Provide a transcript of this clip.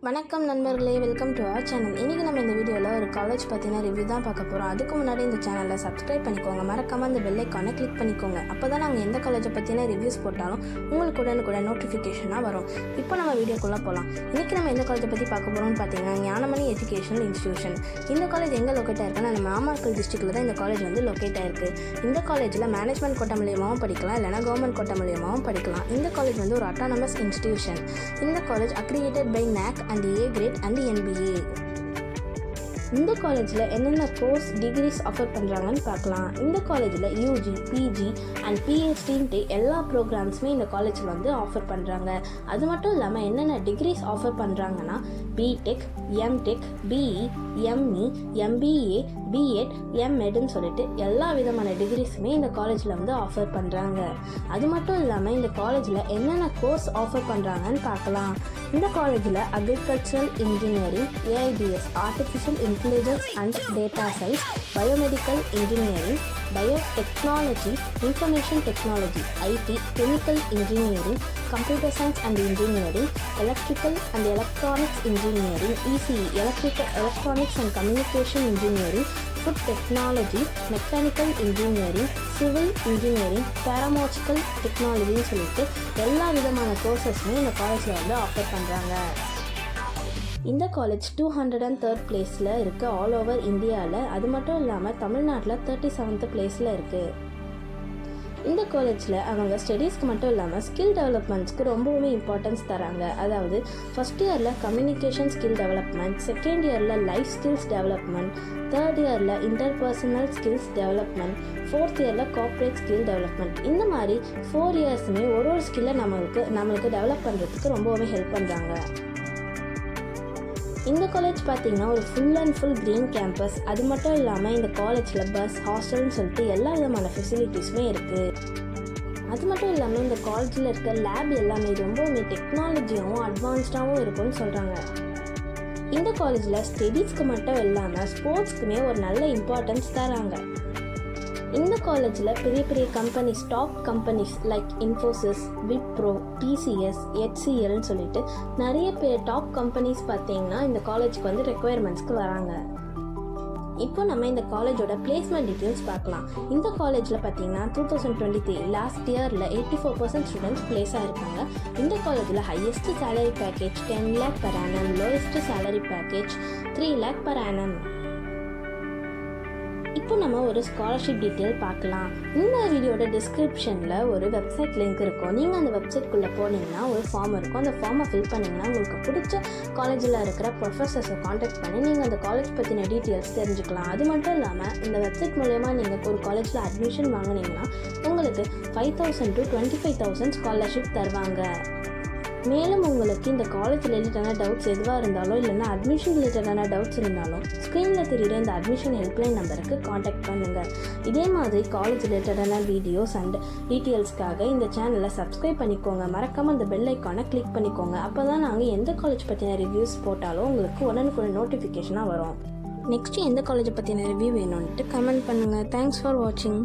வணக்கம் நண்பர்களே, welcome to our channel. இன்றைக்கி நம்ம இந்த வீடியோவில் ஒரு காலேஜ் பற்றின ரிவ்யூ தான் பார்க்க போகிறோம். அதுக்கு முன்னாடி இந்த சேனலில் சப்ஸ்கிரைப் பண்ணிக்கோங்க, மறக்காமல் அந்த பெல் ஐக்கானை கிளிக் பண்ணிக்கோங்க. அப்போ தான் நாங்கள் எந்த காலேஜை பற்றின ரிவ்யூஸ் போட்டாலும் உங்களுக்கு உடனுக்குடன் நோட்டிஃபிகேஷனாக வரும். இப்போ நம்ம வீடியோக்குள்ளே போகலாம். இன்றைக்கி நம்ம எந்த காலேஜை பற்றி பார்க்க போகிறோம்னு பார்த்தீங்கன்னா ஞானமணி எஜுகேஷனல் இன்ஸ்டியூஷன். இந்த காலேஜ் எங்கே லொக்கேட் ஆயிருக்குன்னா நம்ம நாமக்கல் டிஸ்ட்ரிக்டில் தான் இந்த காலேஜ் வந்து லொக்கேட் ஆயிருக்கு. இந்த காலேஜில் மேனேஜ்மெண்ட் கோட்டா மூலியமாகவும் படிக்கலாம், இல்லைனா கவர்மெண்ட் கோட்டா மூலியமாகவும் படிக்கலாம். இந்த காலேஜ் வந்து ஒரு அட்டானமஸ் இன்ஸ்டியூஷன். இந்த college accredited by NAC and A grade and MBA. இந்த காலேஜில் என்னென்ன கோர்ஸ் டிகிரிஸ் ஆஃபர் பண்ணுறாங்கன்னு பார்க்கலாம். இந்த காலேஜில் UG, PG அண்ட் PhD எல்லா ப்ரோக்ராம்ஸுமே இந்த காலேஜில் வந்து ஆஃபர் பண்ணுறாங்க. அது மட்டும் இல்லாமல் என்னென்ன டிகிரிஸ் ஆஃபர் பண்ணுறாங்கன்னா BTech, MTech, BE, ME, MBA, B.Ed, M.Edன்னு சொல்லிட்டு எல்லா விதமான டிகிரிஸுமே இந்த காலேஜில் வந்து ஆஃபர் பண்ணுறாங்க. அது மட்டும் இல்லாமல் இந்த காலேஜில் என்னென்ன கோர்ஸ் ஆஃபர் பண்ணுறாங்கன்னு பார்க்கலாம். இந்த காலேஜில் agricultural engineering, AIBS, artificial intelligence and data science, biomedical engineering, biotechnology, information technology, IT, chemical engineering, computer science and engineering, electrical and electronics engineering, ECE, electronics and communication engineering, food technology, mechanical engineering, civil engineering, paramedical டெக்னாலஜின்னு சொல்லிட்டு எல்லா விதமான கோர்சஸுமே இந்த காலேஜில் வந்து offer பண்ணுறாங்க. இந்த college 203rd பிளேஸில் இருக்குது ஆல் ஓவர் இந்தியாவில். அது மட்டும் இல்லாமல் தமிழ்நாட்டில் 37th பிளேஸில் இருக்குது. இந்த காலேஜில் அவங்க ஸ்டடீஸ்க்கு மட்டும் இல்லாமல் ஸ்கில் டெவலப்மெண்ட்ஸ்க்கு ரொம்பவுமே இம்பார்ட்டன்ஸ் தராங்க. அதாவது ஃபஸ்ட் இயரில் கம்யூனிகேஷன் ஸ்கில் டெவலப்மெண்ட், செகண்ட் இயரில் லைஃப் ஸ்கில்ஸ் டெவலப்மெண்ட், தேர்ட் இயரில் இன்டர்பர்சனல் ஸ்கில்ஸ் டெவலப்மெண்ட், ஃபோர்த் இயரில் கார்ப்பரேட் ஸ்கில் டெவலப்மெண்ட். இந்த மாதிரி 4 இயர்ஸுமே ஒரு ஸ்கில்லை நம்மளுக்கு டெவலப் பண்ணுறதுக்கு ரொம்பவுமே ஹெல்ப் பண்ணுறாங்க. இந்த காலேஜ் பார்த்திங்கன்னா ஒரு full and full green campus. அது மட்டும் இல்லாமல் இந்த காலேஜில் பஸ், ஹாஸ்டல்னு சொல்லிட்டு எல்லா விதமான ஃபெசிலிட்டிஸுமே இருக்குது. அது மட்டும் இல்லாமல் இந்த காலேஜில் இருக்க லேப் எல்லாமே ரொம்பவுமே டெக்னாலஜியாகவும் அட்வான்ஸ்டாகவும் இருக்கும்னு சொல்கிறாங்க. இந்த காலேஜில் ஸ்டடீஸ்க்கு மட்டும் இல்லாமல் ஸ்போர்ட்ஸ்க்குமே ஒரு நல்ல இம்பார்ட்டன்ஸ் தராங்க. இந்த காலேஜில் பெரிய பெரிய companies, top companies like Infosys, Wipro, TCS, HCLன்னு சொல்லிட்டு நிறைய டாப் கம்பெனிஸ் பார்த்தீங்கன்னா இந்த காலேஜுக்கு வந்து ரெக்குயர்மெண்ட்ஸ்க்கு வராங்க. இப்போ நம்ம இந்த காலேஜோட பிளேஸ்மெண்ட் டீட்டெயில்ஸ் பார்க்கலாம். இந்த காலேஜில் பார்த்தீங்கன்னா 2023 லாஸ்ட் இயரில் 84% ஸ்டூடெண்ட்ஸ் பிளேஸ் ஆகிருக்காங்க. இந்த காலேஜில் highest salary package 10 lakh per annum, lowest salary package 3 lakh per annum. இப்போ நம்ம ஒரு ஸ்காலர்ஷிப் டீட்டெயில் பார்க்கலாம். இந்த வீடியோட டிஸ்கிரிப்ஷனில் ஒரு வெப்சைட் லிங்க் இருக்கும். நீங்கள் அந்த வெப்சைட்குள்ளே போனீங்கன்னா ஒரு ஃபார்ம் இருக்கும். அந்த ஃபார்மை ஃபில் பண்ணிங்கன்னா உங்களுக்கு பிடிச்ச காலேஜில் இருக்கிற ப்ரொஃபஸர்ஸை காண்டாக்ட் பண்ணி நீங்கள் அந்த காலேஜ் பற்றின டீட்டெயில்ஸ் தெரிஞ்சுக்கலாம். அது மட்டும் இல்லாமல் இந்த வெப்சைட் மூலயமா நீங்கள் ஒரு காலேஜில் அட்மிஷன் வாங்கினீங்கன்னா உங்களுக்கு 5,000 to 25,000 ஸ்காலர்ஷிப் தருவாங்க. மேலும் உங்களுக்கு இந்த காலேஜ் ரிலேட்டடான டவுட்ஸ் எதுவாக இருந்தாலும், இல்லைன்னா அட்மிஷன் ரிலேட்டடான டவுட்ஸ் இருந்தாலும் ஸ்க்ரீனில் தெரியுற இந்த அட்மிஷன் ஹெல்ப்லைன் நம்பருக்கு காண்டாக்ட் பண்ணுங்கள். இதே மாதிரி காலேஜ் ரிலேட்டடான வீடியோஸ் அண்ட் டீட்டெயில்ஸ்க்காக இந்த சேனலை சப்ஸ்கிரைப் பண்ணிக்கோங்க. மறக்காமல் அந்த பெல் ஐக்கானை கிளிக் பண்ணிக்கோங்க. அப்போ தான் நாங்கள் எந்த காலேஜ் பற்றின ரிவ்யூஸ் போட்டாலும் உங்களுக்கு உடனுக்குடன் நோட்டிஃபிகேஷனாக வரும். நெக்ஸ்ட்டு எந்த காலேஜை பற்றின ரிவ்யூ வேணும்ன்ட்டு கமெண்ட் பண்ணுங்கள். தேங்க்ஸ் ஃபார் வாட்சிங்.